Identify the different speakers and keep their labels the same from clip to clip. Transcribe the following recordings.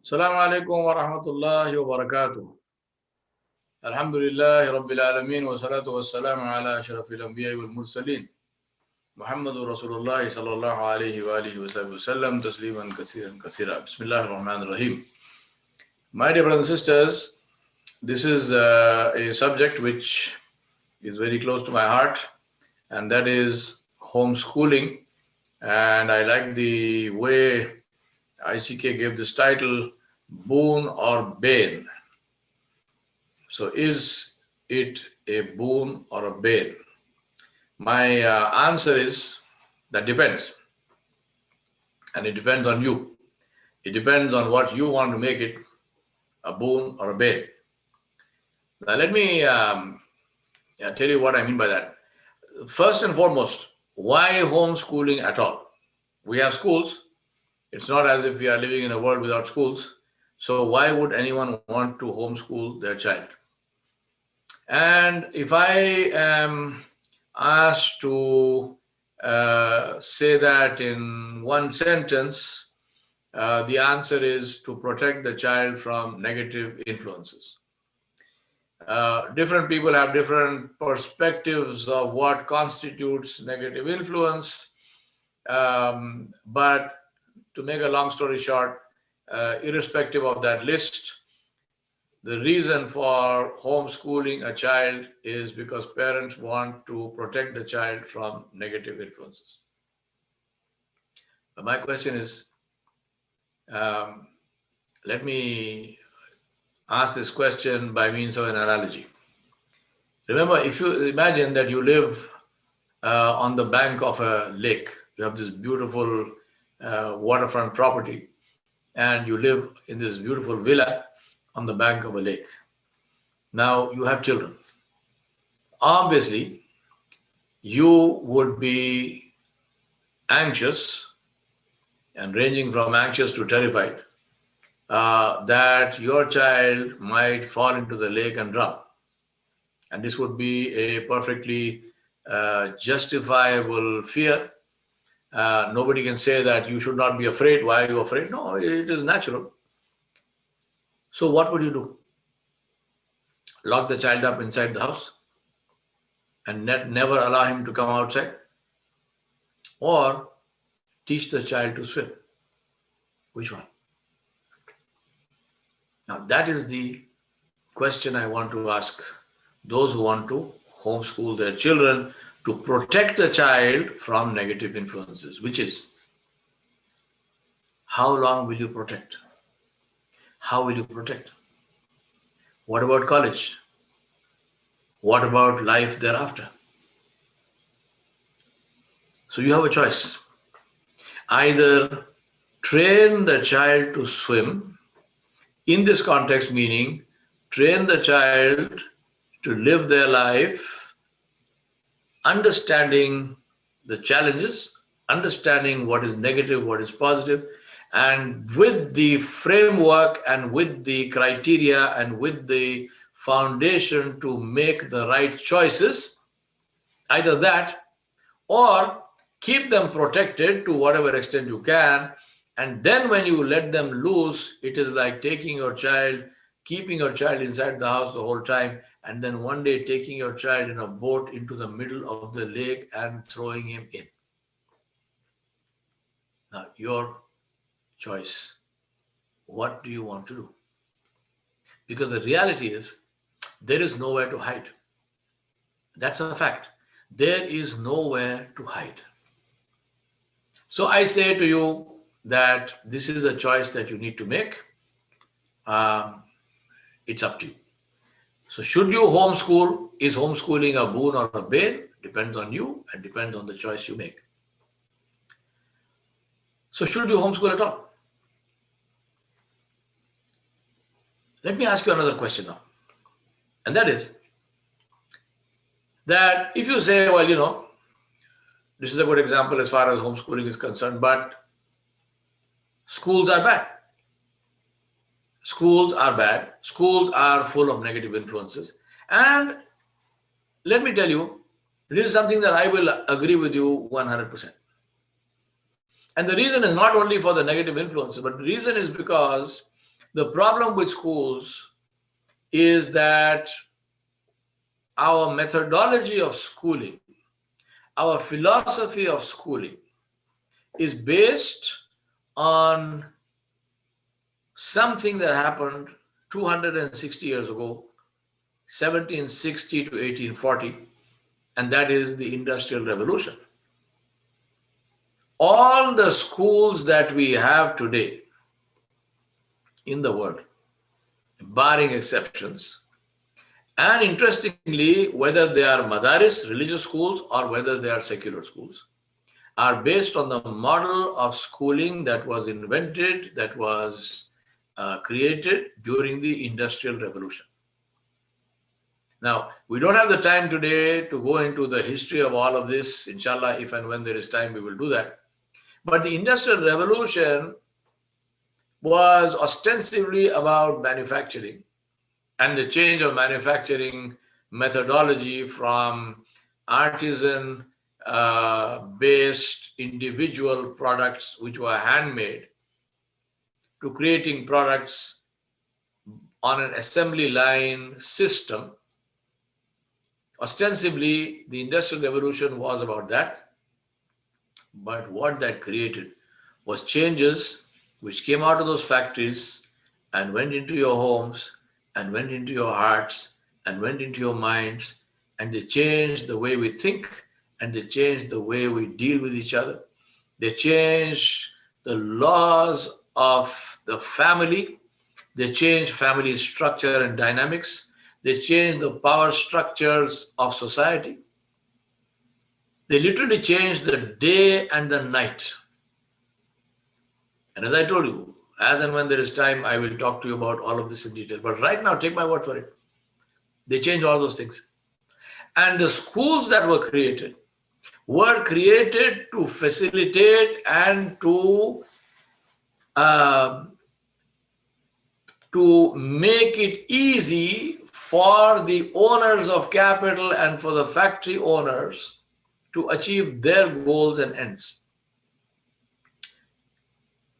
Speaker 1: Assalamu alaikum wa rahmatullahi wa barakatuh. Alhamdulillahi Rabbil Alameen wa salatu wa salamu ala ashrafil anbiya wal mursaleen. Muhammadur Rasulullah sallallahu alayhi wa alihi wa sallam tasliman kathiran kathira. Bismillahir Rahmanir Rahim. My dear brothers and sisters, this is a subject which is very close to my heart, and that is homeschooling. And I like the way ICK gave this title, Boon or Bane. So is it a boon or a bane? My answer is that depends. And it depends on you. It depends on what you want to make it, a boon or a bane. Now let me tell you what I mean by that. First and foremost, why homeschooling at all? We have schools. It's not as if we are living in a world without schools. So why would anyone want to homeschool their child? And if I am asked to say that in one sentence, the answer is to protect the child from negative influences. Different people have different perspectives of what constitutes negative influence. But to make a long story short, irrespective of that list, the reason for homeschooling a child is because parents want to protect the child from negative influences. But my question is, let me ask this question by means of an analogy. Remember, if you imagine that you live on the bank of a lake, you have this beautiful waterfront property, and you live in this beautiful villa on the bank of a lake. Now you have children. Obviously, you would be anxious, and ranging from anxious to terrified, that your child might fall into the lake and drown. And this would be a perfectly justifiable fear. Nobody can say that you should not be afraid. Why are you afraid? No, it is natural. So what would you do? Lock the child up inside the house and never allow him to come outside? Or teach the child to swim? Which one? Now that is the question I want to ask those who want to homeschool their children to protect the child from negative influences, which is, how long will you protect? How will you protect? What about college? What about life thereafter? So you have a choice. Either train the child to swim, in this context meaning train the child to live their life understanding the challenges, understanding what is negative, what is positive, and with the framework and with the criteria and with the foundation to make the right choices, either that or keep them protected to whatever extent you can. And then when you let them loose, it is like taking your child, keeping your child inside the house the whole time, and then one day taking your child in a boat into the middle of the lake and throwing him in. Now, your choice. What do you want to do? Because the reality is, there is nowhere to hide. That's a fact. There is nowhere to hide. So I say to you that this is a choice that you need to make. It's up to you. So should you homeschool? Is homeschooling a boon or a bane? Depends on you and depends on the choice you make. So should you homeschool at all? Let me ask you another question now. And that is that if you say, well, this is a good example as far as homeschooling is concerned, but schools are bad. Schools are bad. Schools are full of negative influences. And let me tell you, this is something that I will agree with you 100%. And the reason is not only for the negative influences, but the reason is because The problem with schools is that our methodology of schooling, our philosophy of schooling is based on something that happened 260 years ago, 1760 to 1840, and that is the Industrial Revolution. All the schools that we have today in the world, barring exceptions, and interestingly, whether they are madaris, religious schools, or whether they are secular schools, are based on the model of schooling that was invented, that was created during the Industrial Revolution. Now, we don't have the time today to go into the history of all of this. Inshallah, if and when there is time, we will do that. But the Industrial Revolution was ostensibly about manufacturing and the change of manufacturing methodology from artisan based individual products which were handmade to creating products on an assembly line system. Ostensibly, the Industrial Revolution was about that, but what that created was changes which came out of those factories and went into your homes and went into your hearts and went into your minds, and they changed the way we think, and they changed the way we deal with each other. They changed the laws of the family. They changed family structure and dynamics. They changed the power structures of society. They literally changed the day and the night. And as I told you, as and when there is time, I will talk to you about all of this in detail. But right now, take my word for it. They changed all those things. And the schools that were created to facilitate and to make it easy for the owners of capital and for the factory owners to achieve their goals and ends.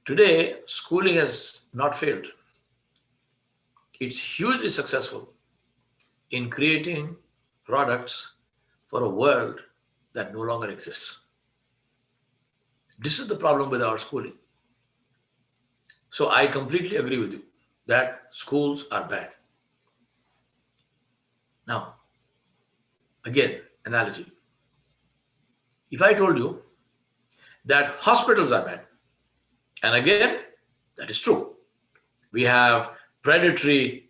Speaker 1: Today, schooling has not failed. It's hugely successful in creating products for a world that no longer exists. This is the problem with our schooling. So I completely agree with you that schools are bad. Now, again, analogy. If I told you that hospitals are bad, and again, that is true. We have predatory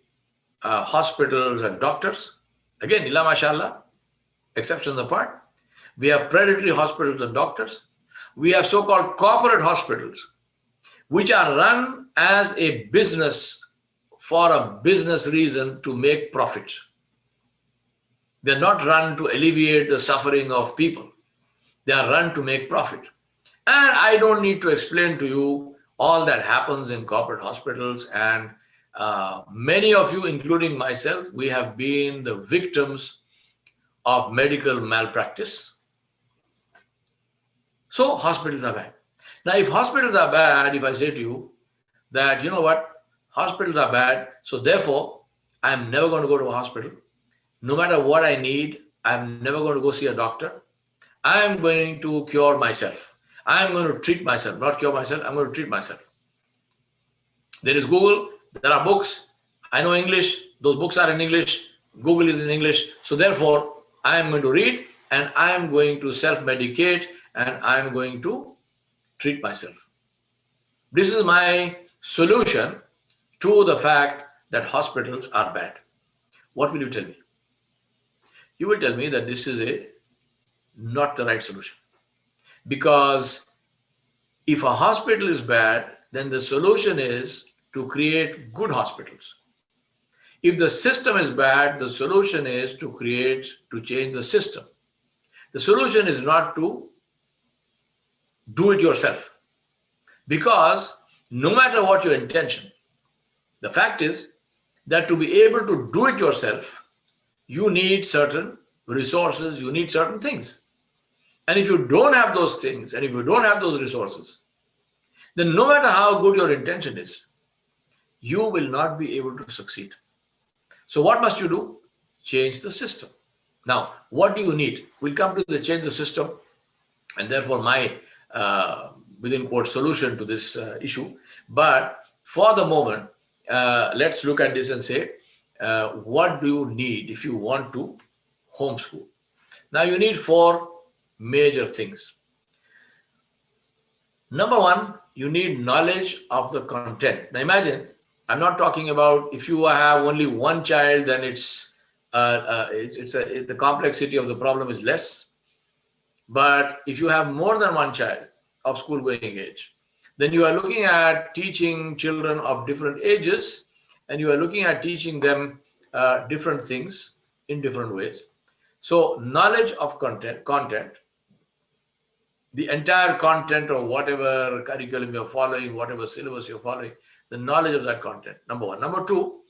Speaker 1: hospitals and doctors. Again, illa mashallah, exceptions apart. We have predatory hospitals and doctors. We have so-called corporate hospitals, which are run as a business for a business reason to make profit. They're not run to alleviate the suffering of people. They are run to make profit. And I don't need to explain to you all that happens in corporate hospitals. And many of you, including myself, we have been the victims of medical malpractice. So hospitals are bad. Now, if hospitals are bad, if I say to you that, you know what, hospitals are bad, so therefore, I'm never going to go to a hospital. No matter what I need, I'm never going to go see a doctor. I'm going to cure myself. I'm going to treat myself, not cure myself. I'm going to treat myself. There is Google. There are books. I know English. Those books are in English. Google is in English. So therefore, I'm going to read and I'm going to self-medicate and I'm going to treat myself. This is my solution to the fact that hospitals are bad. What will you tell me? You will tell me that this is not the right solution. Because if a hospital is bad, then the solution is to create good hospitals. If the system is bad, the solution is to change the system. The solution is not to do it yourself. Because no matter what your intention, the fact is that to be able to do it yourself, you need certain resources, you need certain things. And if you don't have those things, and if you don't have those resources, then no matter how good your intention is, you will not be able to succeed. So what must you do? Change the system. Now, what do you need? We'll come to the change the system, and therefore my within quote solution to this issue. But for the moment, let's look at this and say, what do you need if you want to homeschool? Now you need four major things. Number one, you need knowledge of the content. Now imagine, I'm not talking about if you have only one child, then the complexity of the problem is less. But if you have more than one child of school going age, then you are looking at teaching children of different ages, and you are looking at teaching them different things in different ways. So knowledge of content, the entire content of whatever curriculum you're following, whatever syllabus you're following, the knowledge of that content, number one. Number two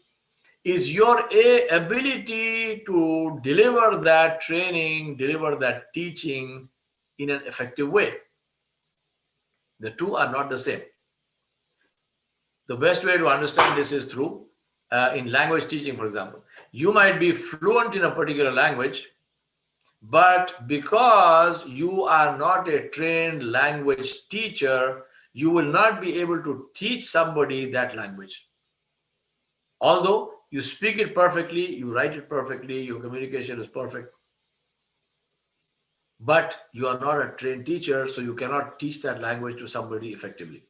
Speaker 1: is your ability to deliver that training, deliver that teaching in an effective way. The two are not the same. The best way to understand this is through in language teaching, for example. You might be fluent in a particular language, but because you are not a trained language teacher, you will not be able to teach somebody that language. Although you speak it perfectly, you write it perfectly, your communication is perfect, but you are not a trained teacher, so you cannot teach that language to somebody effectively.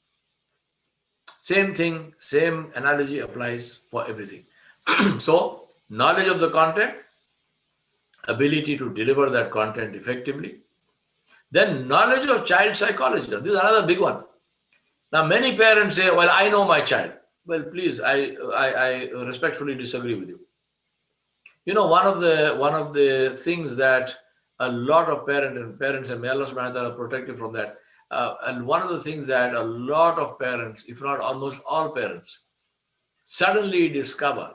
Speaker 1: Same thing, same analogy applies for everything. So, knowledge of the content, ability to deliver that content effectively. Then knowledge of child psychology. Now, this is another big one. Now, many parents say, well, I know my child. Well, please, I respectfully disagree with you. You know, one of the things that a lot of parents, and may Allah subhanahu wa ta'ala protect you from that, and one of the things that a lot of parents, if not almost all parents, suddenly discover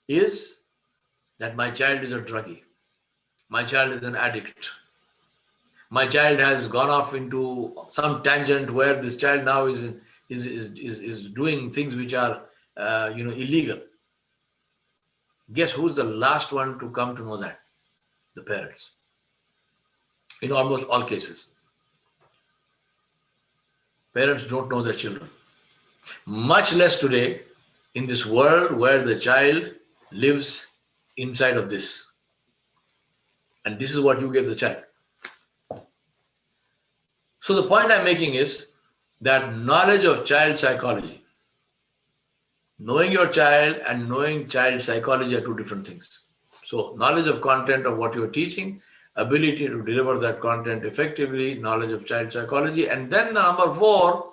Speaker 1: is that my child is a druggie, my child is an addict, my child has gone off into some tangent where this child now is doing things which are illegal. Guess who's the last one to come to know that? The parents. In almost all cases, parents don't know their children. Much less today in this world where the child lives inside of this. And this is what you give the child. So the point I'm making is that knowledge of child psychology, knowing your child and knowing child psychology are two different things. So knowledge of content of what you're teaching, ability to deliver that content effectively, knowledge of child psychology. And then number four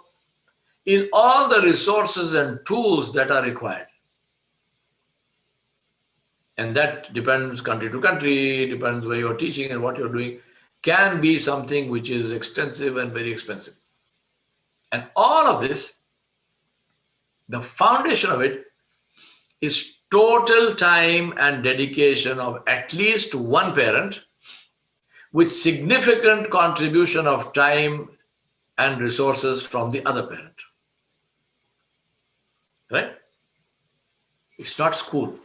Speaker 1: is all the resources and tools that are required. And that depends country to country, depends where you're teaching and what you're doing, can be something which is extensive and very expensive. And all of this, the foundation of it is total time and dedication of at least one parent with significant contribution of time and resources from the other parent. Right? It's not school.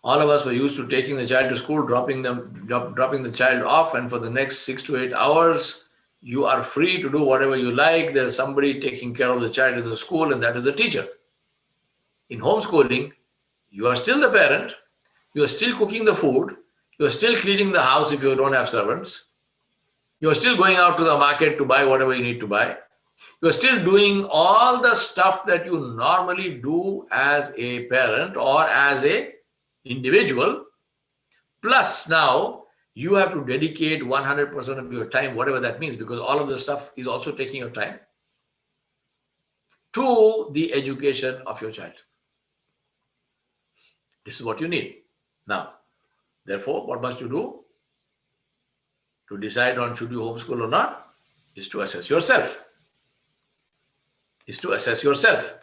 Speaker 1: All of us were used to taking the child to school, dropping the child off, and for the next 6 to 8 hours, you are free to do whatever you like. There's somebody taking care of the child in the school, and that is the teacher. In homeschooling, you are still the parent, you are still cooking the food, you are still cleaning the house if you don't have servants, you are still going out to the market to buy whatever you need to buy, you are still doing all the stuff that you normally do as a parent or as a individual, plus now you have to dedicate 100% of your time, whatever that means, because all of the stuff is also taking your time, to the education of your child. This is what you need. Now, therefore, what must you do to decide on should you homeschool or not? Is to assess yourself. Is to assess yourself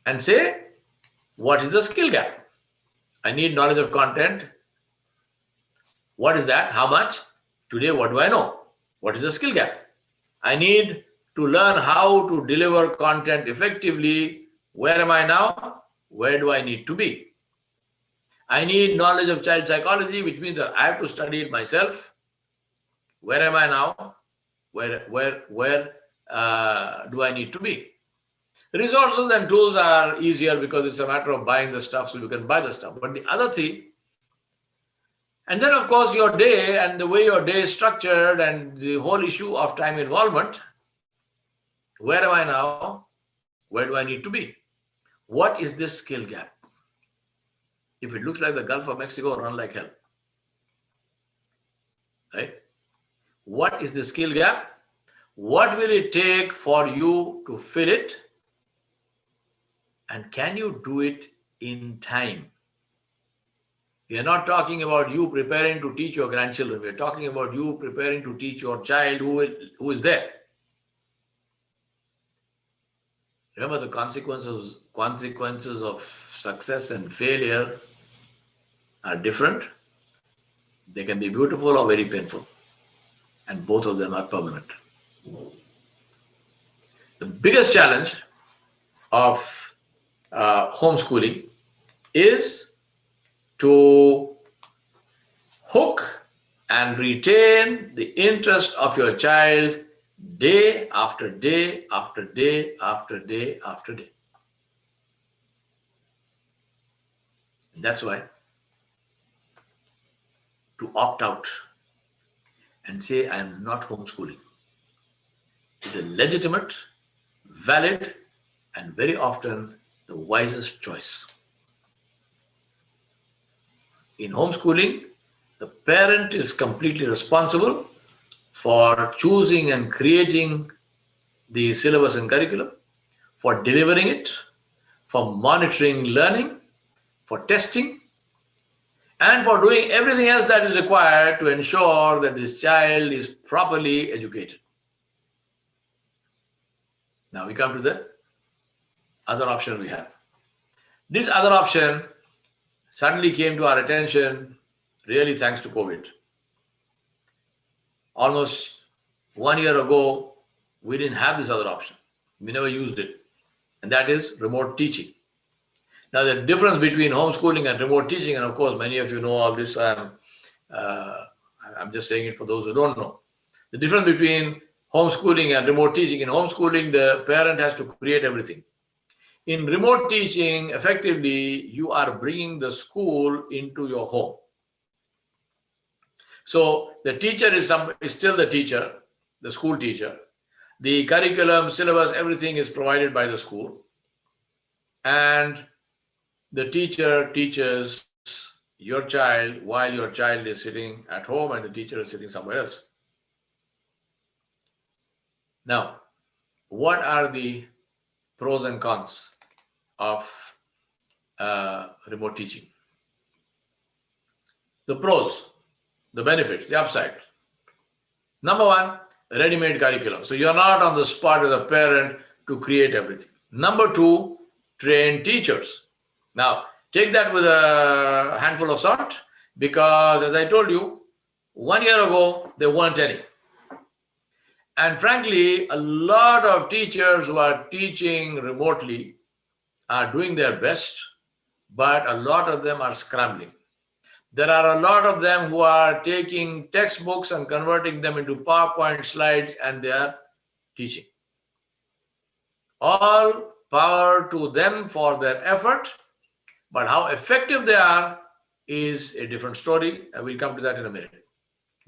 Speaker 1: and say, what is the skill gap? I need knowledge of content. What is that? How much? Today, what do I know? What is the skill gap? I need to learn how to deliver content effectively. Where am I now? Where do I need to be? I need knowledge of child psychology, which means that I have to study it myself. Where am I now? Where do I need to be? Resources and tools are easier because it's a matter of buying the stuff, so you can buy the stuff. But the other thing, and then of course your day and the way your day is structured and the whole issue of time involvement. Where am I now? Where do I need to be? What is this skill gap? If it looks like the Gulf of Mexico, run like hell. Right? What is the skill gap? What will it take for you to fill it? And can you do it in time? We are not talking about you preparing to teach your grandchildren. We are talking about you preparing to teach your child who is there. Remember, the consequences of success and failure are different. They can be beautiful or very painful. And both of them are permanent. The biggest challenge of homeschooling is to hook and retain the interest of your child day after day after day after day after day. And that's why to opt out and say I am not homeschooling is a legitimate, valid, and very often the wisest choice. In homeschooling, the parent is completely responsible for choosing and creating the syllabus and curriculum, for delivering it, for monitoring learning, for testing, and for doing everything else that is required to ensure that this child is properly educated. Now we come to the other option we have. This other option suddenly came to our attention really thanks to COVID. Almost 1 year ago, we didn't have this other option. We never used it. And that is remote teaching. Now, the difference between homeschooling and remote teaching, and of course, many of you know all this, I'm just saying it for those who don't know. The difference between homeschooling and remote teaching, in homeschooling, the parent has to create everything. In remote teaching, effectively, you are bringing the school into your home. So the teacher is still the teacher, the school teacher. The curriculum, syllabus, everything is provided by the school. And the teacher teaches your child while your child is sitting at home and the teacher is sitting somewhere else. Now, what are the pros and cons of remote teaching? The pros, the benefits, the upside. Number one, ready-made curriculum. So you're not on the spot as a parent to create everything. Number two, trained teachers. Now, take that with a handful of salt, because as I told you, 1 year ago, there weren't any. And frankly, a lot of teachers who are teaching remotely are doing their best, but a lot of them are scrambling. There are a lot of them who are taking textbooks and converting them into PowerPoint slides, and they are teaching. All power to them for their effort, but how effective they are is a different story, and we'll come to that in a minute,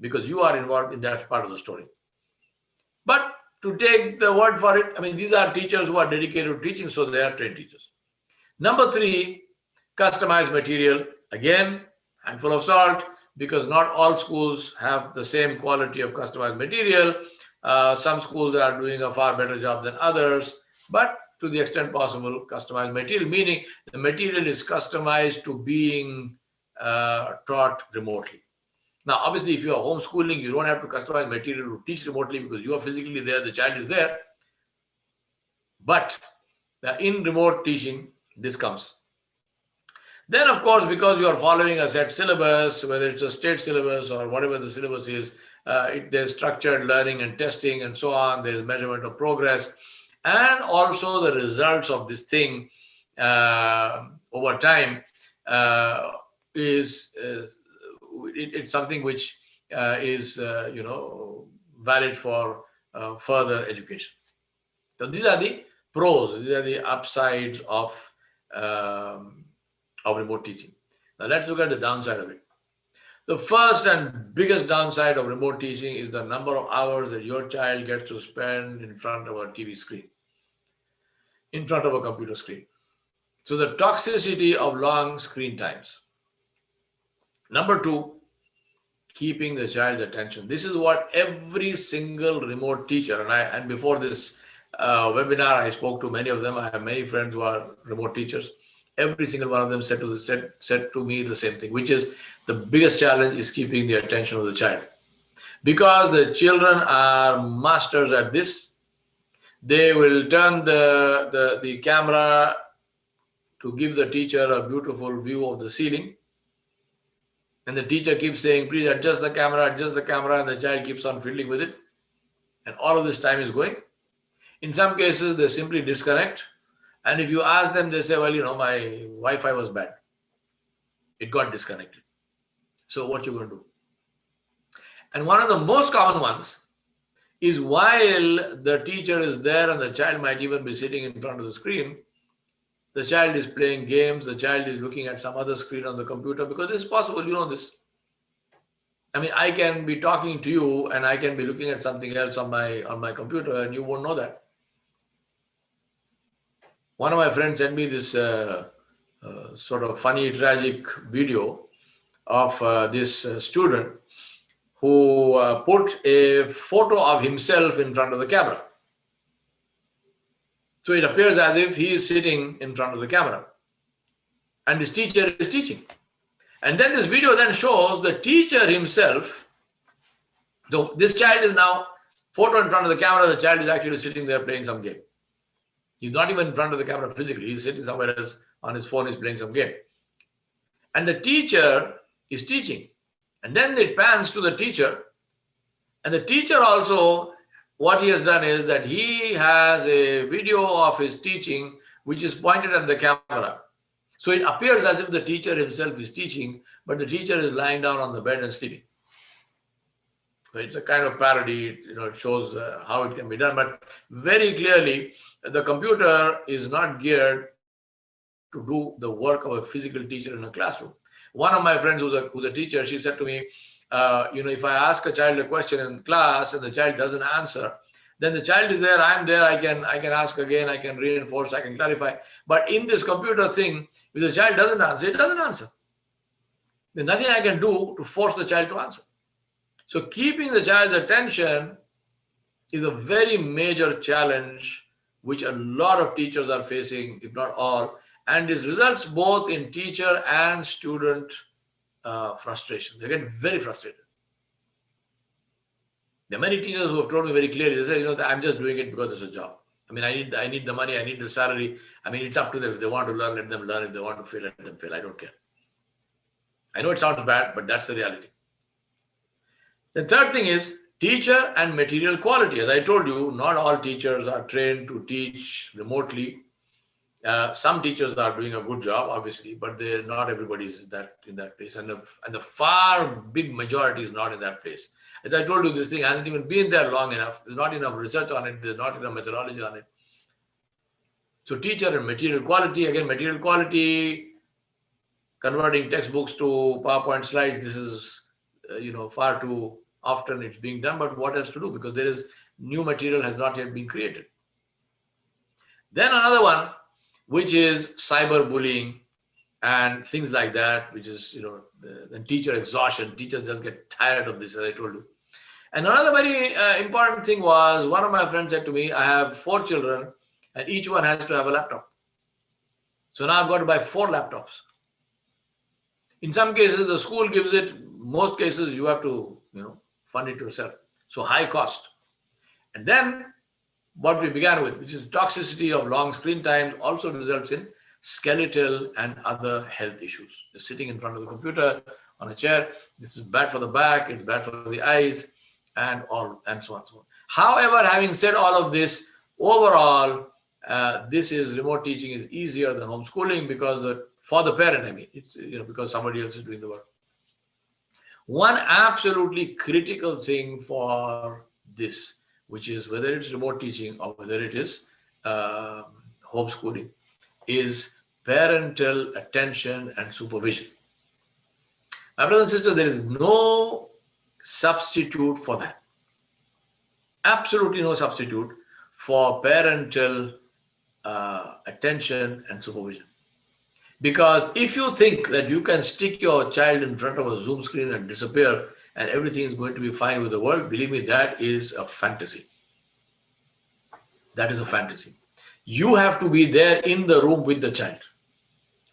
Speaker 1: because you are involved in that part of the story. But to take the word for it, I mean, these are teachers who are dedicated to teaching, so they are trained teachers. Number three, customized material. Again, handful of salt, because not all schools have the same quality of customized material. Some schools are doing a far better job than others, but to the extent possible, customized material, meaning the material is customized to being taught remotely. Now, obviously, if you are homeschooling, you don't have to customize material to teach remotely because you are physically there, the child is there. But in remote teaching, this comes. Then, of course, because you are following a set syllabus, whether it's a state syllabus or whatever the syllabus is, There's structured learning and testing and so on. There's measurement of progress, and also the results of this thing over time it's something which is valid for further education. So these are the pros. These are the upsides of remote teaching. Now let's look at the downside of it. The first and biggest downside of remote teaching is the number of hours that your child gets to spend in front of a TV screen, in front of a computer screen. So the toxicity of long screen times. Number two, keeping the child's attention. This is what every single remote teacher, and before this webinar, I spoke to many of them. I have many friends who are remote teachers. Every single one of them said to me the same thing, which is the biggest challenge is keeping the attention of the child. Because the children are masters at this, they will turn the camera to give the teacher a beautiful view of the ceiling. And the teacher keeps saying, please adjust the camera, and the child keeps on fiddling with it. And all of this time is going. In some cases, they simply disconnect. And if you ask them, they say, well, my Wi-Fi was bad. It got disconnected. So what you going to do? And one of the most common ones is while the teacher is there and the child might even be sitting in front of the screen, the child is playing games, the child is looking at some other screen on the computer, because this is possible, you know this. I mean, I can be talking to you and I can be looking at something else on my computer and you won't know that. One of my friends sent me this sort of funny, tragic video of this student who put a photo of himself in front of the camera. So it appears as if he is sitting in front of the camera and his teacher is teaching. And then this video then shows the teacher himself. So this child is now photo in front of the camera. The child is actually sitting there playing some game. He's not even in front of the camera physically. He's sitting somewhere else on his phone. He's playing some game. And the teacher is teaching. And then it pans to the teacher. And the teacher also, what he has done is that he has a video of his teaching which is pointed at the camera. So it appears as if the teacher himself is teaching, but the teacher is lying down on the bed and sleeping. So it's a kind of parody. It shows how it can be done. But very clearly, the computer is not geared to do the work of a physical teacher in a classroom. One of my friends who's a teacher, she said to me, if I ask a child a question in class and the child doesn't answer, then the child is there, I'm there, I can ask again, I can reinforce, I can clarify. But in this computer thing, if the child doesn't answer, it doesn't answer. There's nothing I can do to force the child to answer. So keeping the child's attention is a very major challenge which a lot of teachers are facing, if not all, and this results both in teacher and student frustration. They get very frustrated. There are many teachers who have told me very clearly, they say, I'm just doing it because it's a job. I mean, I need the money, I need the salary. I mean, it's up to them. If they want to learn, let them learn. If they want to fail, let them fail. I don't care. I know it sounds bad, but that's the reality. The third thing is teacher and material quality. As I told you, not all teachers are trained to teach remotely. Some teachers are doing a good job, obviously, but not everybody is in that place. And the far big majority is not in that place. As I told you, this thing hasn't even been there long enough. There's not enough research on it. There's not enough methodology on it. So teacher and material quality, again, material quality, converting textbooks to PowerPoint slides, this is, far too often it's being done, but what else to do? Because there is new material has not yet been created. Then another one, which is cyberbullying and things like that, which is, the teacher exhaustion. Teachers just get tired of this, as I told you. And another very important thing was, one of my friends said to me, I have 4 children and each one has to have a laptop. So now I've got to buy 4 laptops. In some cases, the school gives it. Most cases, you have to, fund it yourself. So high cost. And then what we began with, which is toxicity of long screen time, also results in skeletal and other health issues. Just sitting in front of the computer on a chair, this is bad for the back, it's bad for the eyes, and so on and so on. However, having said all of this, overall, this is remote teaching is easier than homeschooling because for the parent, I mean, it's because somebody else is doing the work. One absolutely critical thing for this, which is whether it's remote teaching or whether it is homeschooling, is parental attention and supervision. My brothers and sisters, there is no substitute for that. Absolutely no substitute for parental attention and supervision. Because if you think that you can stick your child in front of a Zoom screen and disappear and everything is going to be fine with the world, believe me, that is a fantasy. That is a fantasy. You have to be there in the room with the child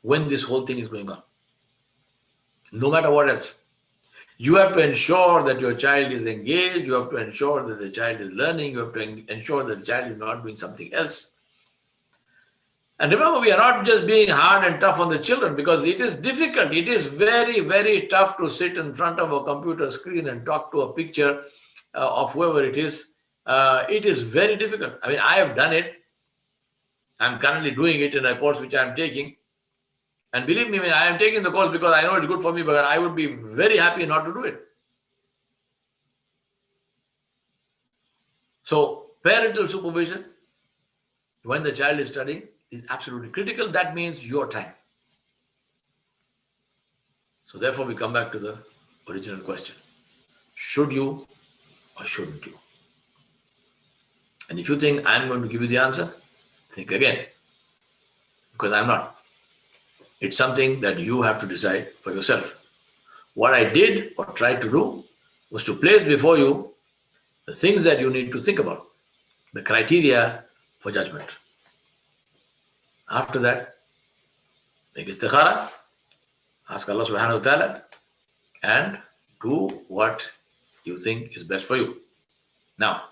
Speaker 1: when this whole thing is going on. No matter what else. You have to ensure that your child is engaged. You have to ensure that the child is learning. You have to ensure that the child is not doing something else. And remember, we are not just being hard and tough on the children because it is difficult. It is very, very tough to sit in front of a computer screen and talk to a picture of whoever it is. It is very difficult. I mean, I have done it. I'm currently doing it in a course which I'm taking. And believe me, I am taking the course because I know it's good for me, but I would be very happy not to do it. So, parental supervision when the child is studying is absolutely critical. That means your time. So therefore, we come back to the original question. Should you or shouldn't you? And if you think I'm going to give you the answer, think again. Because I'm not. It's something that you have to decide for yourself. What I did or tried to do was to place before you the things that you need to think about, the criteria for judgment. After that, make istikhara, ask Allah subhanahu wa ta'ala, and do what you think is best for you. Now,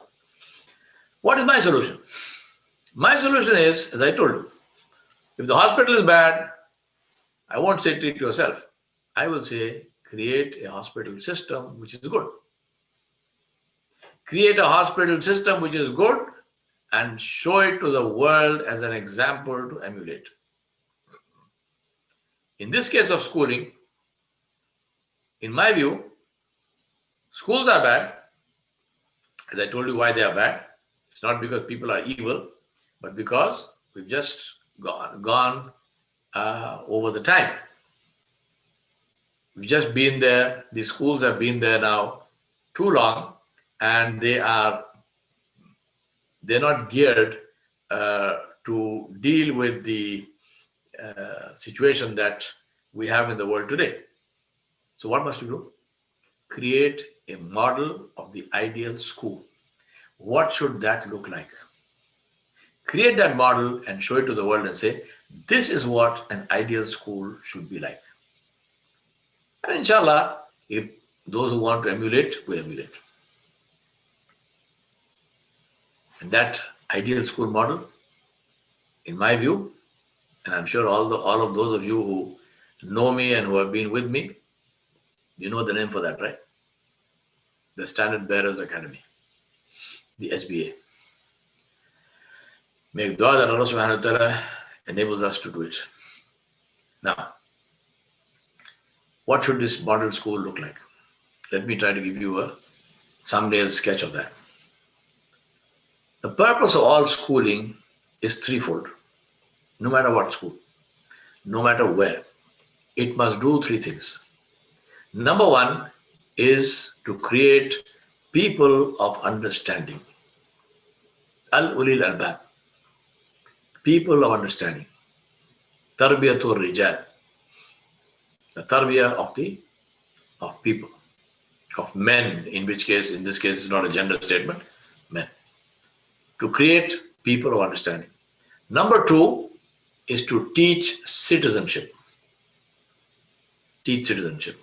Speaker 1: what is my solution? My solution is, as I told you, if the hospital is bad, I won't say treat yourself. I will say create a hospital system which is good. Create a hospital system which is good and show it to the world as an example to emulate. In this case of schooling, in my view, schools are bad. As I told you why they are bad. It's not because people are evil, but because we've just gone over the time. We've just been there. These schools have been there now too long, and they're not geared to deal with the situation that we have in the world today. So what must you do? Create a model of the ideal school. What should that look like? Create that model and show it to the world and say, this is what an ideal school should be like. And inshallah, if those who want to emulate will emulate. And that ideal school model, in my view, and I'm sure all of those of you who know me and who have been with me, you know the name for that, right? The Standard Bearers Academy, the SBA. Make dua that Allah subhanahu wa ta'ala enables us to do it. Now, what should this model school look like? Let me try to give you a thumbnail sketch of that. The purpose of all schooling is threefold. No matter what school, no matter where, it must do three things. Number one is to create people of understanding. Al-ulil albab. People of understanding. Tarbiyatul rijal. The tarbiyah of people, of men, in this case, it's not a gender statement, men. To create people of understanding. Number two is to teach citizenship. Teach citizenship.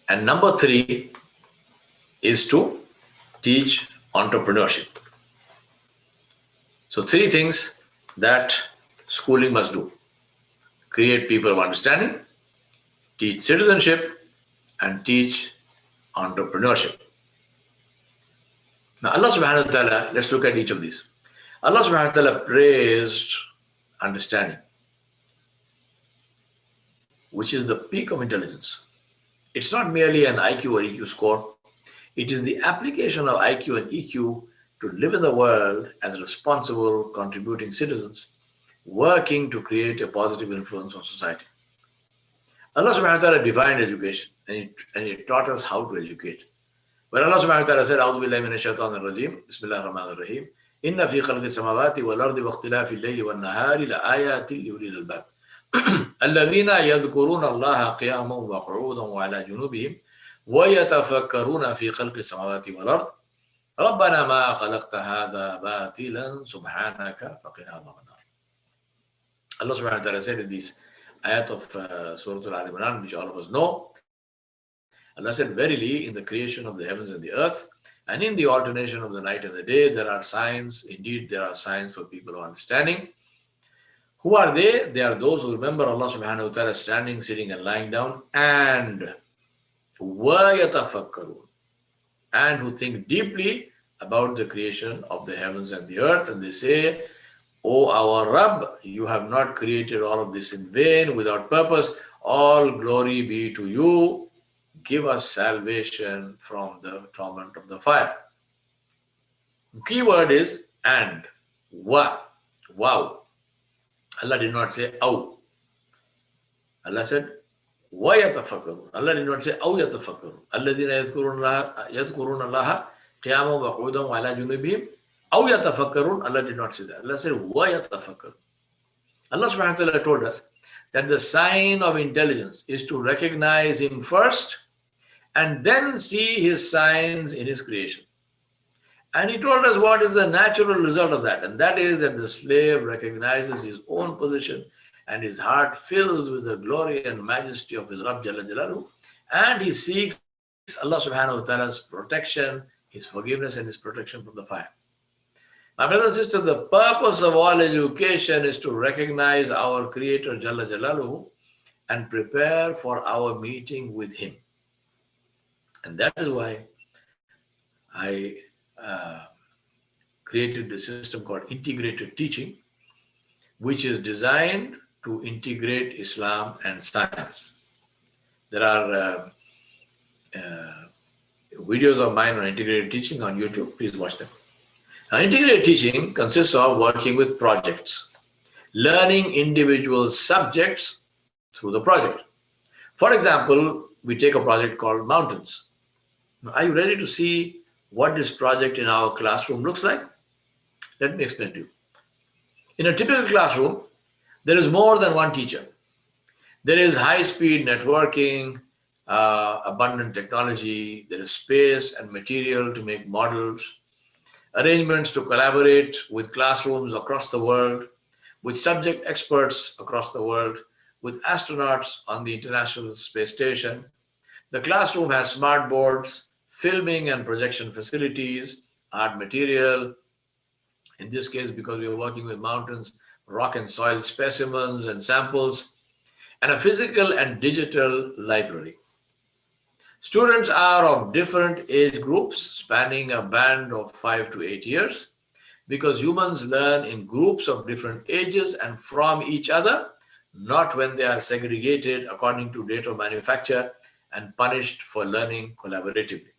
Speaker 1: And number three is to teach entrepreneurship. So three things that schooling must do. Create people of understanding, teach citizenship, and teach entrepreneurship. Now Allah subhanahu wa ta'ala, let's look at each of these. Allah subhanahu wa ta'ala praised understanding, which is the peak of intelligence. It's not merely an IQ or EQ score. It is the application of IQ and EQ to live in the world as responsible, contributing citizens, working to create a positive influence on society. Allah subhanahu wa ta'ala defined education, and He taught us how to educate. When Allah subhanahu wa ta'ala said, A'udhu billahi minash shaitanir rajim, Bismillahir Rahmanir Rahim, Inna fi khalqis samawati wal ardi wa ikhtilafil layli wan nahari la ayatin li ulil albab. الذين يذكرون الله قياما وقعودا وعلى جنوبهم ويتفكرون في خلق السماوات والأرض ربنا ما خلقت هذا باطلا سبحانك فقنا عذاب النار. Allah subhanahu wa ta'ala said in this ayat of Surah Al-Imran, which all of us know, Allah said, verily in the creation of the heavens and the earth and in the alternation of the night and the day there are signs, indeed there are signs for people of understanding. Who are they? They are those who remember Allah subhanahu wa ta'ala standing, sitting and lying down, and وَيَتَفَكَّرُونَ, and who think deeply about the creation of the heavens and the earth, and they say, O our Rabb, you have not created all of this in vain, without purpose. All glory be to you. Give us salvation from the torment of the fire. The key word is and. Wow. Allah did not say aw. Allah said وَيَتَفَكَّرُونَ. Allah did not say أَوْ يَتَفَكَّرُونَ. الَّذِينَ يَذْكُرُونَ اللَّهَ قِيَامًا وَقُعُودًا وَعَلَى جُنُوبِهِمْ أَوْ يَتَفَكَّرُونَ. Allah did not say that. Allah said وَيَتَفَكَّرُونَ. Allah subhanahu wa ta'ala told us that the sign of intelligence is to recognize Him first and then see His signs in His creation. And He told us what is the natural result of that, and that is that the slave recognizes his own position and his heart fills with the glory and majesty of his Rabb Jalla Jalaluhu, and he seeks Allah subhanahu wa ta'ala's protection, His forgiveness and His protection from the fire. My brothers and sisters, the purpose of all education is to recognize our Creator Jalla Jalaluhu and prepare for our meeting with Him. And that is why I created a system called integrated teaching, which is designed to integrate Islam and science. There are videos of mine on integrated teaching on YouTube. Please watch them. Now, integrated teaching consists of working with projects, learning individual subjects through the project. For example, we take a project called mountains. Now, are you ready to see what this project in our classroom looks like? Let me explain to you. In a typical classroom, there is more than one teacher. There is high-speed networking, abundant technology, there is space and material to make models, arrangements to collaborate with classrooms across the world, with subject experts across the world, with astronauts on the International Space Station. The classroom has smart boards, filming and projection facilities, art material. In this case, because we are working with mountains, rock and soil specimens and samples, and a physical and digital library. Students are of different age groups, spanning a band of 5 to 8 years, because humans learn in groups of different ages and from each other, not when they are segregated according to date of manufacture and punished for learning collaboratively.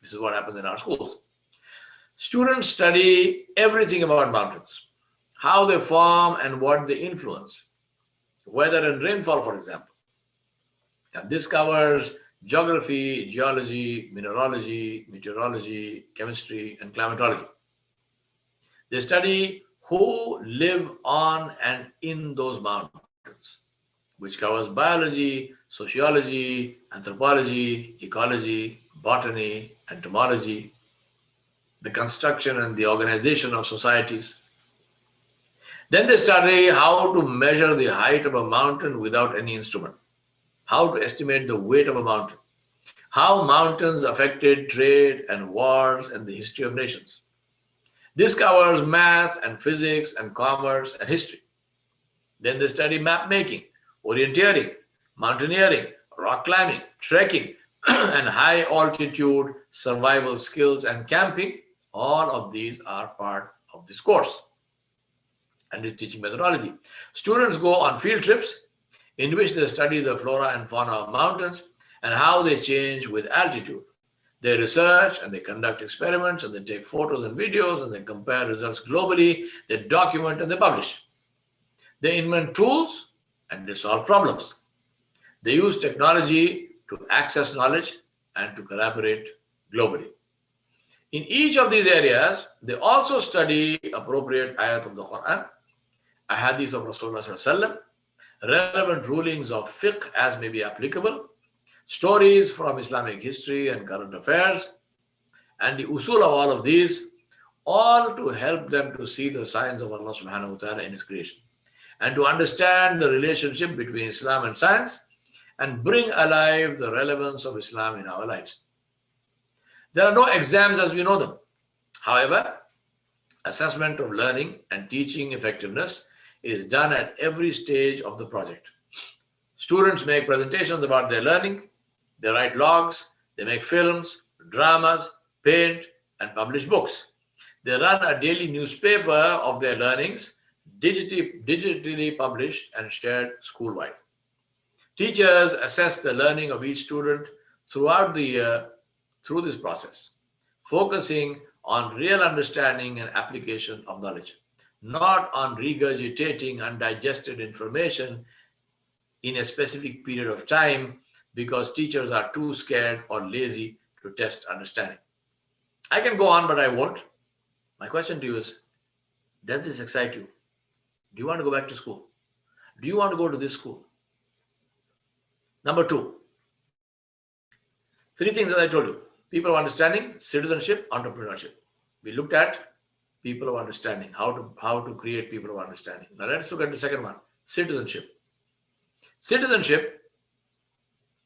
Speaker 1: This is what happens in our schools. Students study everything about mountains, how they form and what they influence, weather and rainfall, for example. And this covers geography, geology, mineralogy, meteorology, chemistry, and climatology. They study who live on and in those mountains, which covers biology, sociology, anthropology, ecology, botany, entomology, the construction and the organization of societies. Then they study how to measure the height of a mountain without any instrument, how to estimate the weight of a mountain, how mountains affected trade and wars and the history of nations. This covers math and physics and commerce and history. Then they study map making, orienteering, mountaineering, rock climbing, trekking, and high altitude survival skills and camping. All of these are part of this course and its teaching methodology. Students go on field trips in which they study the flora and fauna of mountains and how they change with altitude. They research and they conduct experiments and they take photos and videos and they compare results globally. They document and they publish. They invent tools and they solve problems. They use technology to access knowledge and to collaborate globally. In each of these areas, they also study appropriate ayat of the Quran, ahadith of Rasulullah, relevant rulings of fiqh as may be applicable, stories from Islamic history and current affairs, and the usul of all of these, all to help them to see the signs of Allah subhanahu wa ta'ala in His creation and to understand the relationship between Islam and science and bring alive the relevance of Islam in our lives. There are no exams as we know them. However, assessment of learning and teaching effectiveness is done at every stage of the project. Students make presentations about their learning, they write logs, they make films, dramas, paint, and publish books. They run a daily newspaper of their learnings, digitally published and shared school-wide. Teachers assess the learning of each student throughout the year through this process, focusing on real understanding and application of knowledge, not on regurgitating undigested information in a specific period of time because teachers are too scared or lazy to test understanding. I can go on, but I won't. My question to you is, does this excite you? Do you want to go back to school? Do you want to go to this school? Number two, three things that I told you. People of understanding, citizenship, entrepreneurship. We looked at people of understanding, how to create people of understanding. Now let's look at the second one, citizenship. Citizenship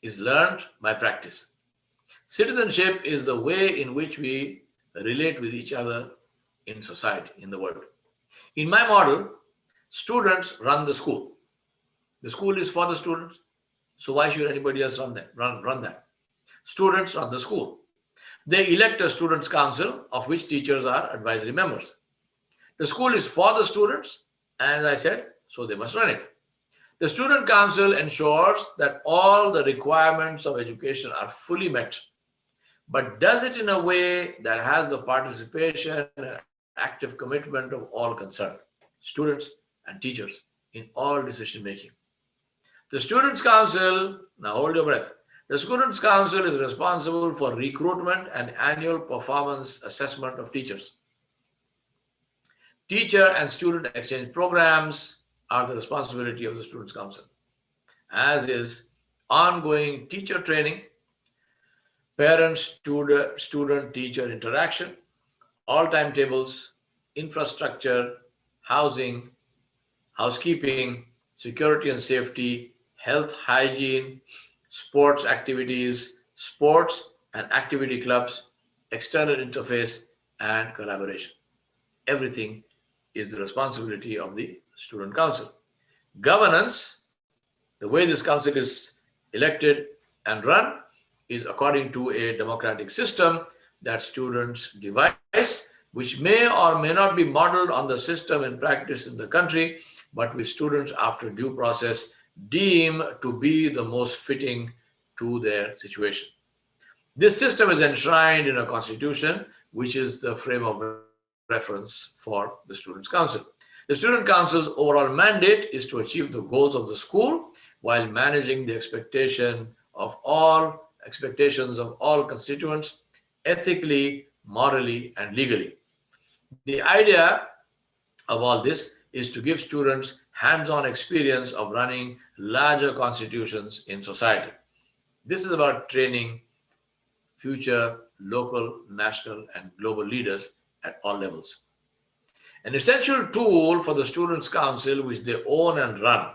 Speaker 1: is learned by practice. Citizenship is the way in which we relate with each other in society, in the world. In my model, students run the school. The school is for the students, so why should anybody else run that? Students run the school. They elect a students' council, of which teachers are advisory members. The school is for the students, and as I said, so they must run it. The student council ensures that all the requirements of education are fully met, but does it in a way that has the participation and active commitment of all concerned, students and teachers, in all decision making. The Students' Council, now hold your breath. The Students' Council is responsible for recruitment and annual performance assessment of teachers. Teacher and student exchange programs are the responsibility of the Students' Council, as is ongoing teacher training, parent-student-teacher interaction, all timetables, infrastructure, housing, housekeeping, security and safety, health, hygiene, sports activities, sports and activity clubs, external interface, and collaboration. Everything is the responsibility of the Student Council. Governance, the way this council is elected and run, is according to a democratic system that students devise, which may or may not be modeled on the system in practice in the country, but which students, after due process, deem to be the most fitting to their situation. This system is enshrined in a constitution, which is the frame of reference for the Students' Council. The Student Council's overall mandate is to achieve the goals of the school while managing the expectations of all constituents ethically, morally, and legally. The idea of all this is to give students hands-on experience of running larger constitutions in society. This is about training future local, national, and global leaders at all levels. An essential tool for the Students' Council, which they own and run,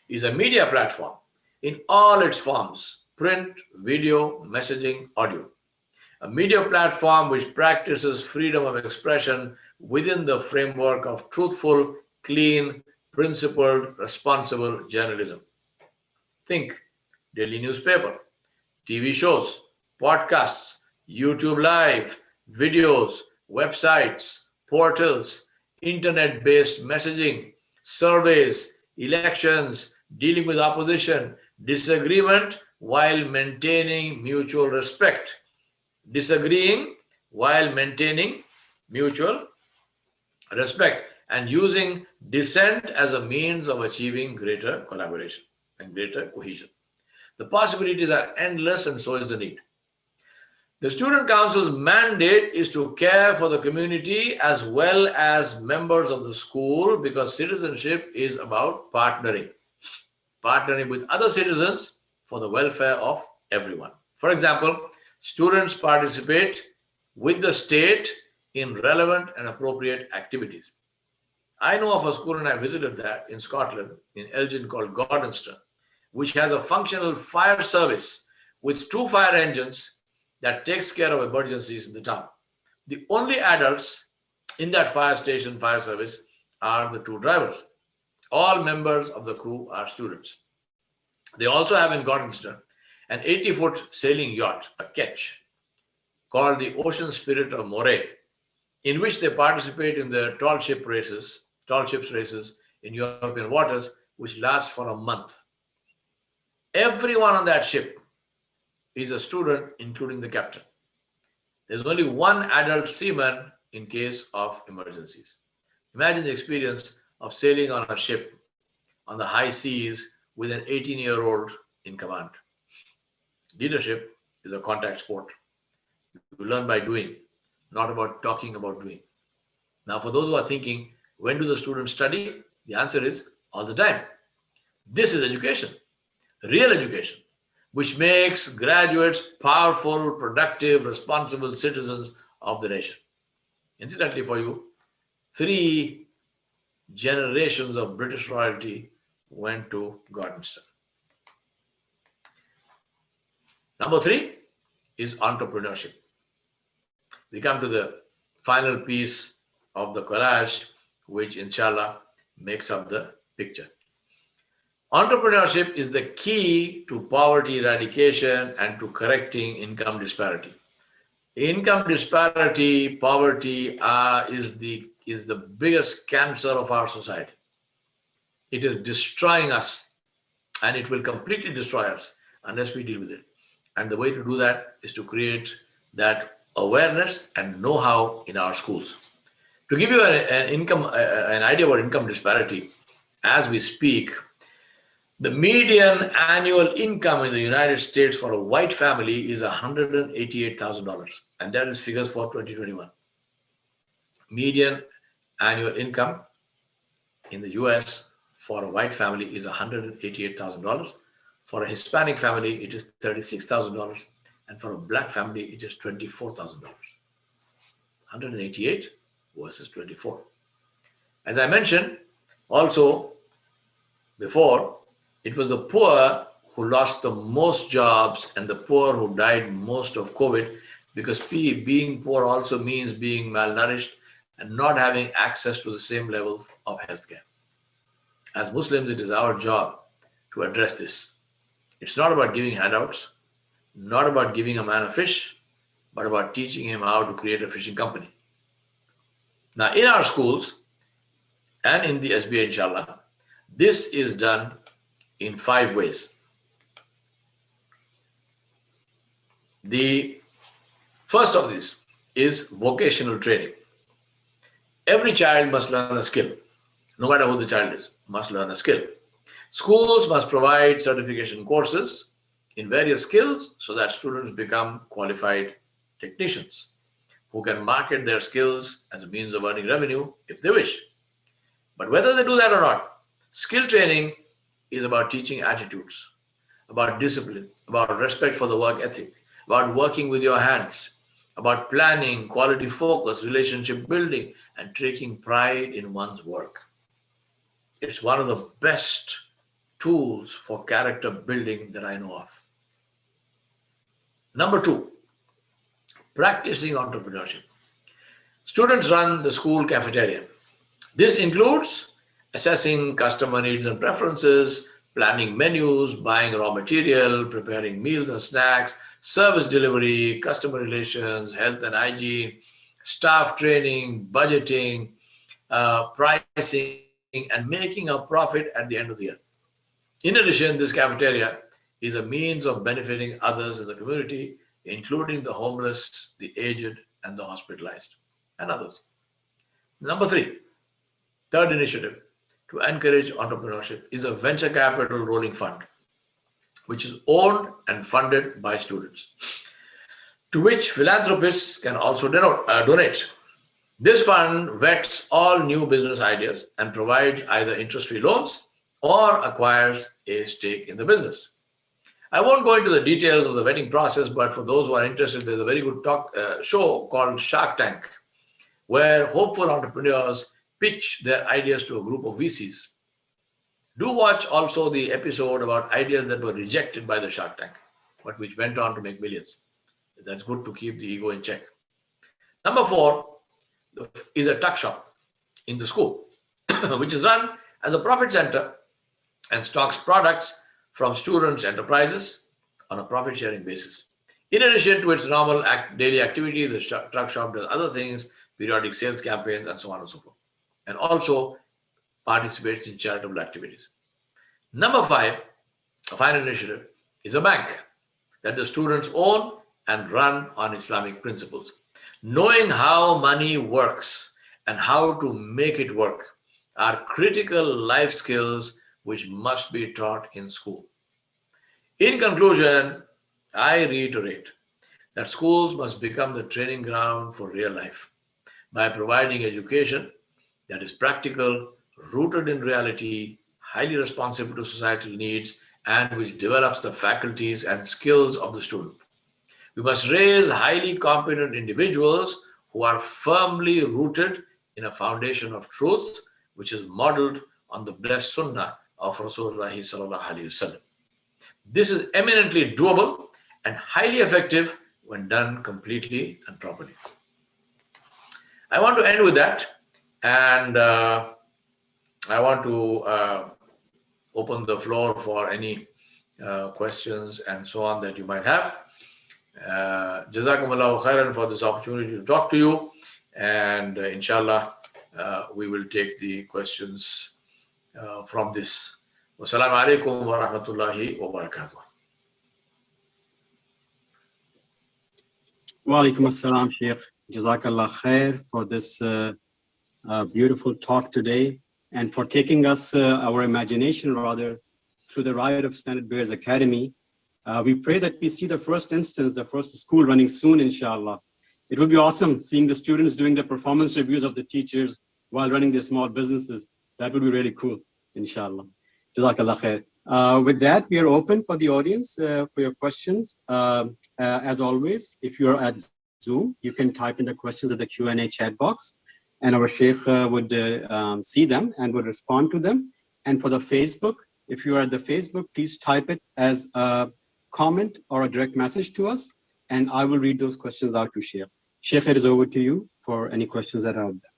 Speaker 1: is a media platform in all its forms: print, video, messaging, audio. A media platform which practices freedom of expression within the framework of truthful, clean, principled, responsible journalism. Think daily newspaper, TV shows, podcasts, YouTube Live, videos, websites, portals, internet based messaging, surveys, elections, dealing with opposition, disagreement while maintaining mutual respect, disagreeing while maintaining mutual respect, and using dissent as a means of achieving greater collaboration and greater cohesion. The possibilities are endless, and so is the need. The Student Council's mandate is to care for the community as well as members of the school, because citizenship is about partnering with other citizens for the welfare of everyone. For example, students participate with the state in relevant and appropriate activities. I know of a school, and I visited that in Scotland, in Elgin, called Gordonstoun, which has a functional fire service with 2 fire engines that takes care of emergencies in the town. The only adults in that fire station, fire service, are the 2 drivers. All members of the crew are students. They also have in Gordonstoun an 80-foot sailing yacht, a ketch, called the Ocean Spirit of Moray, in which they participate in the tall ships races in European waters, which last for a month. Everyone on that ship is a student, including the captain. There's only 1 adult seaman in case of emergencies. Imagine the experience of sailing on a ship on the high seas with an 18-year-old in command. Leadership is a contact sport. You learn by doing, not about talking about doing. Now, for those who are thinking, when do the students study? The answer is all the time. This is education, real education, which makes graduates powerful, productive, responsible citizens of the nation. Incidentally, for you, 3 generations of British royalty went to Gordonstoun. Number 3 is entrepreneurship. We come to the final piece of the collage, which inshallah makes up the picture. Entrepreneurship is the key to poverty eradication and to correcting income disparity. Income disparity, poverty is the biggest cancer of our society. It is destroying us, and it will completely destroy us unless we deal with it. And the way to do that is to create that awareness and know-how in our schools. To give you an idea about income disparity, as we speak, the median annual income in the United States for a white family is $188,000, and that is figures for 2021. Median annual income in the US for a white family is $188,000. For a Hispanic family, it is $36,000, and for a black family, it is $24,000. 188 versus 24. As I mentioned also before, it was the poor who lost the most jobs and the poor who died most of COVID, because being poor also means being malnourished and not having access to the same level of healthcare. As Muslims, it is our job to address this. It's not about giving handouts, not about giving a man a fish, but about teaching him how to create a fishing company. Now, in our schools and in the SBA, inshallah, this is done in 5 ways. The first of these is vocational training. Every child must learn a skill, no matter who the child is, must learn a skill. Schools must provide certification courses in various skills so that students become qualified technicians who can market their skills as a means of earning revenue if they wish. But whether they do that or not, skill training is about teaching attitudes, about discipline, about respect for the work ethic, about working with your hands, about planning, quality focus, relationship building, and taking pride in one's work. It's one of the best tools for character building that I know of. Number 2, practicing entrepreneurship. Students run the school cafeteria. This includes assessing customer needs and preferences, planning menus, buying raw material, preparing meals and snacks, service delivery, customer relations, health and hygiene, staff training, budgeting, pricing, and making a profit at the end of the year. In addition, this cafeteria is a means of benefiting others in the community, including the homeless, the aged, and the hospitalized, and others. Number three, third initiative to encourage entrepreneurship is a venture capital rolling fund, which is owned and funded by students, to which philanthropists can also donate. This fund vets all new business ideas and provides either interest-free loans or acquires a stake in the business. I won't go into the details of the vetting process, but for those who are interested, there's a very good show called Shark Tank, where hopeful entrepreneurs pitch their ideas to a group of VCs. Do watch also the episode about ideas that were rejected by the Shark Tank, but which went on to make millions. That's good to keep the ego in check. Number four is a tuck shop in the school, which is run as a profit center and stocks products from students' enterprises on a profit-sharing basis. In addition to its normal daily activity, the truck shop does other things, periodic sales campaigns, and so on and so forth, and also participates in charitable activities. Number five, a final initiative, is a bank that the students own and run on Islamic principles. Knowing how money works and how to make it work are critical life skills which must be taught in school. In conclusion, I reiterate that schools must become the training ground for real life by providing education that is practical, rooted in reality, highly responsive to societal needs, and which develops the faculties and skills of the student. We must raise highly competent individuals who are firmly rooted in a foundation of truth, which is modeled on the blessed sunnah of Rasulullah sallallahu alaihi wasallam. This is eminently doable and highly effective when done completely and properly. I want to end with that, and I want to open the floor for any questions and so on that you might have. Jazakumullahu khairan for this opportunity to talk to you, and inshallah we will take the questions from this. Wassalamu alaikum wa rahmatullahi wa barakatuh.
Speaker 2: Wa alaikum assalam, Sheikh. Jazakallah khair for this beautiful talk today, and for taking us, our imagination rather, through the ride of Standard Bears Academy. We pray that we see the first instance, the first school running soon, inshallah. It would be awesome seeing the students doing the performance reviews of the teachers while running their small businesses. That would be really cool, inshallah. Jazakallah khair. With that, we are open for the audience for your questions. As always, if you're at Zoom, you can type in the questions at the Q&A chat box, and our Sheikh would see them and would respond to them. And for the Facebook, if you are at the Facebook, please type it as a comment or a direct message to us, and I will read those questions out to Sheikh. Sheikh, it is over to you for any questions that are out there.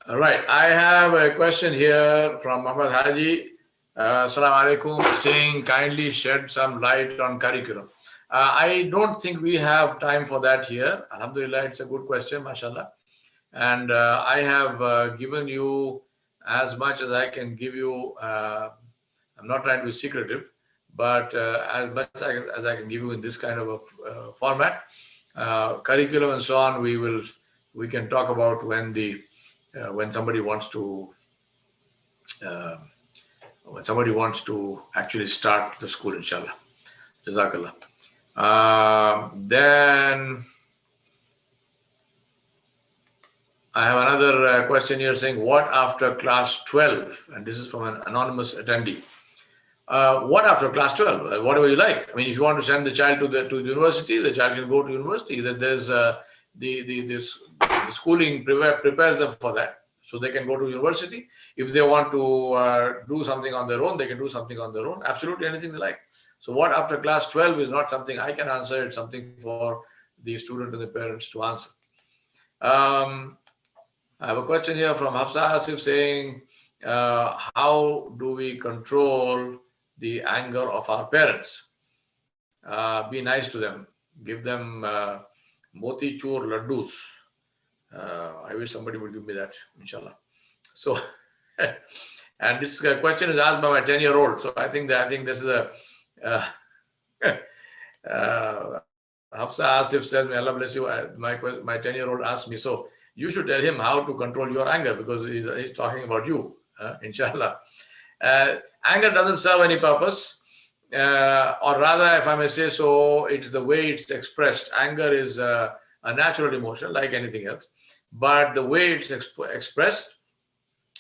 Speaker 1: All right, I have a question here from Muhammad Haji. Assalamu alaikum, saying kindly shed some light on curriculum. I don't think we have time for that here. Alhamdulillah, it's a good question, mashallah. And I have given you as much as I can give you. I'm not trying to be secretive, but as much as I can give you in this kind of a format. Curriculum and so on, we can talk about when somebody wants to actually start the school, inshallah. Jazakallah. Then I have another question here saying, what after class 12? And this is from an anonymous attendee. What after class 12? Whatever you like. I mean, if you want to send the child to university, the child can go to university. There's the schooling prepares them for that, so they can go to university. If they want to do something on their own, they can do something on their own. Absolutely anything they like. So what after class 12 is not something I can answer. It's something for the student and the parents to answer. I have a question here from Hafsa Asif saying, how do we control the anger of our parents? Be nice to them. Give them moti chur laddus. I wish somebody would give me that, inshallah. So, and this question is asked by my 10-year-old. So I think this is a Hafsa Asif says, may Allah bless you. My 10-year-old asked me, so you should tell him how to control your anger, because he's talking about you, inshallah. Anger doesn't serve any purpose, or rather, if I may say so, it's the way it's expressed. Anger is a natural emotion like anything else, but the way it's expressed,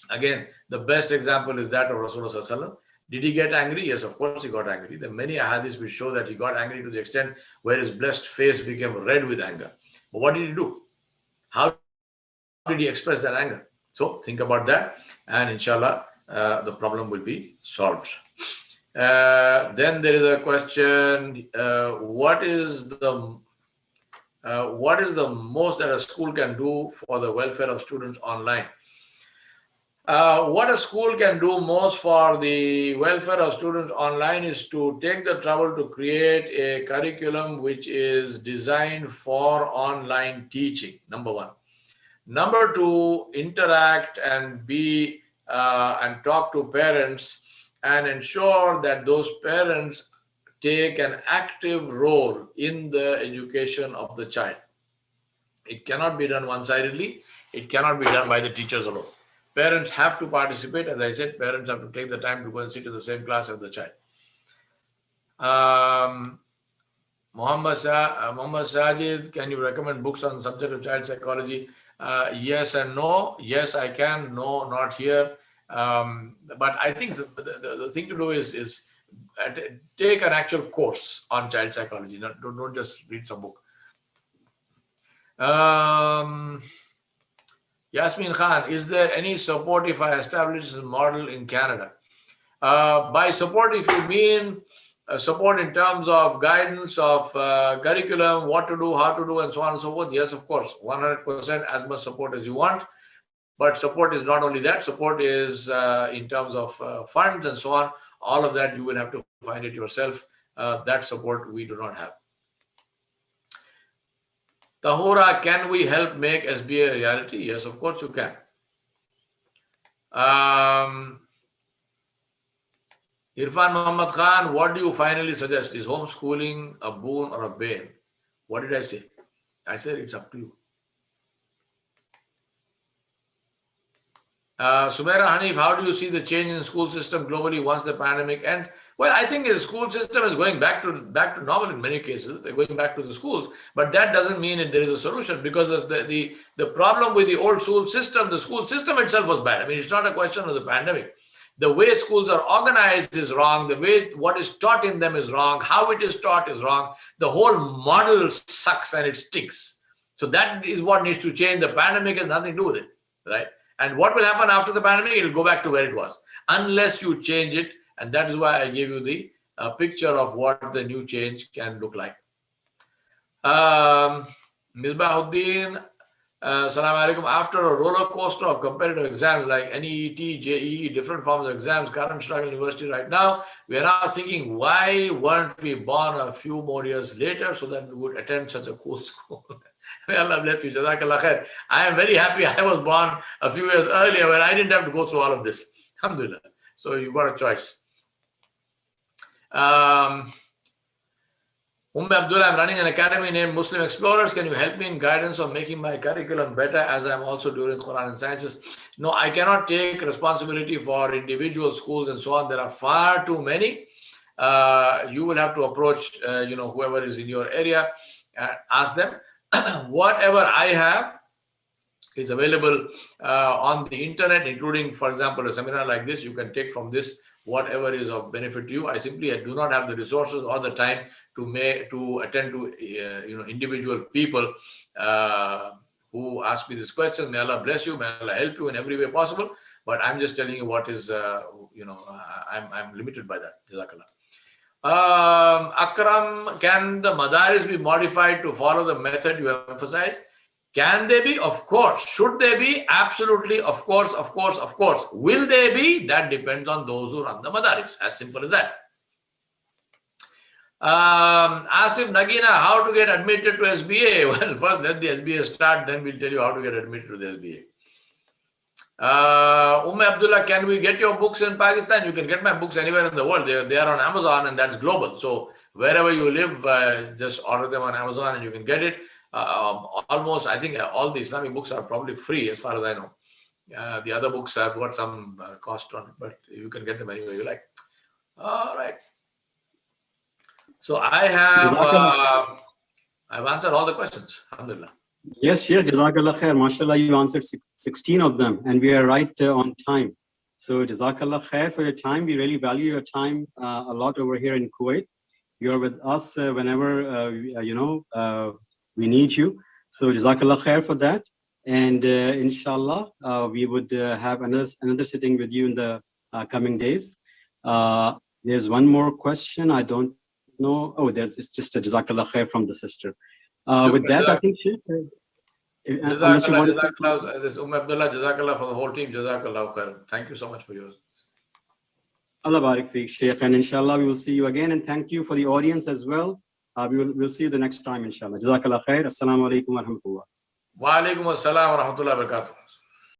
Speaker 1: again, the best example is that of Rasulullah Sallallahu Alaihi Wasallam. Did he get angry? Yes, of course he got angry. There are many ahadiths which show that he got angry to the extent where his blessed face became red with anger. But what did he do? How did he express that anger? So think about that, and inshallah, the problem will be solved. Then there is a question: what is the most that a school can do for the welfare of students online? What a school can do most for the welfare of students online is to take the trouble to create a curriculum which is designed for online teaching, number one. Number two, interact and be and talk to parents and ensure that those parents take an active role in the education of the child. It cannot be done one-sidedly. It cannot be done by the teachers alone. Parents have to participate. As I said, parents have to take the time to go and sit in the same class as the child. Muhammad Sajid, can you recommend books on the subject of child psychology? Yes and no. Yes, I can. No, not here. But I think the thing to do is take an actual course on child psychology. Don't just read some book. Yasmin Khan, is there any support if I establish a model in Canada? By support, if you mean support in terms of guidance of curriculum, what to do, how to do, and so on and so forth, yes, of course, 100% as much support as you want. But support is not only that, support is in terms of funds and so on. All of that you will have to find it yourself. That support we do not have. Tahura, can we help make SBA a reality? Yes, of course you can. Irfan Muhammad Khan, what do you finally suggest? Is homeschooling a boon or a bane? What did I say? I said it's up to you. Sumaira Hanif, how do you see the change in school system globally once the pandemic ends? Well, I think the school system is going back to normal in many cases. They're going back to the schools, but that doesn't mean that there is a solution, because the problem with the old school system, the school system itself was bad. I mean, it's not a question of the pandemic. The way schools are organized is wrong. The way what is taught in them is wrong. How it is taught is wrong. The whole model sucks and it stinks. So that is what needs to change. The pandemic has nothing to do with it, right? And what will happen after the pandemic? It will go back to where it was, unless you change it. And that is why I gave you the picture of what the new change can look like. Misbahuddin, Assalamu alaikum. After a roller coaster of competitive exams like NEET, JEE, different forms of exams, current struggle university right now, we are now thinking, why weren't we born a few more years later so that we would attend such a cool school? May Allah bless you. Jazakallah khair. I am very happy I was born a few years earlier when I didn't have to go through all of this. Alhamdulillah. So you've got a choice. Abdullah, I'm running an academy named Muslim Explorers. Can you help me in guidance on making my curriculum better, as I'm also doing Quran and Sciences? No, I cannot take responsibility for individual schools and so on. There are far too many. You will have to approach whoever is in your area and ask them. Whatever I have is available on the internet, including, for example, a seminar like this. You can take from this whatever is of benefit to you. I simply do not have the resources or the time to attend to individual people who ask me this question. May Allah bless you. May Allah help you in every way possible. But I'm just telling you what is I'm limited by that. Jazakallah. Akram, can the madaris be modified to follow the method you emphasize? Can they be? Of course. Should they be? Absolutely. Of course, of course, of course. Will they be? That depends on those who run the madaris. As simple as that. Asif Nagina, how to get admitted to SBA? Well, first let the SBA start, then we'll tell you how to get admitted to the SBA. Abdullah, can we get your books in Pakistan? You can get my books anywhere in the world. They are on Amazon, and that's global. So wherever you live, just order them on Amazon and you can get it. Almost, I think all the Islamic books are probably free as far as I know. The other books have got some cost on it, but you can get them anywhere you like. All right. So I have I've answered all the questions. Alhamdulillah.
Speaker 2: Yes, Sheikh, Jazakallah khair. MashaAllah, you answered 16 of them, and we are right on time. So Jazakallah khair for your time. We really value your time a lot over here in Kuwait. You're with us whenever we need you. So Jazakallah khair for that. And inshallah, we would have another sitting with you in the coming days. There's one more question. I don't know. Oh, it's just a Jazakallah khair from the sister. With that, I think
Speaker 1: Jazakallah, this Abdullah, Jazakallah for the whole team. Jazakallah khair. Thank you so much for yours.
Speaker 2: Allah barik fiik, Sheikh, and inshallah we will see you again. And thank you for the audience as well. We'll see you the next time, inshallah. Jazakallah khair. Assalamu alaikum wa rahmatullah.
Speaker 1: Wa alaikum assalam wa rahmatullahi wa barakatuh.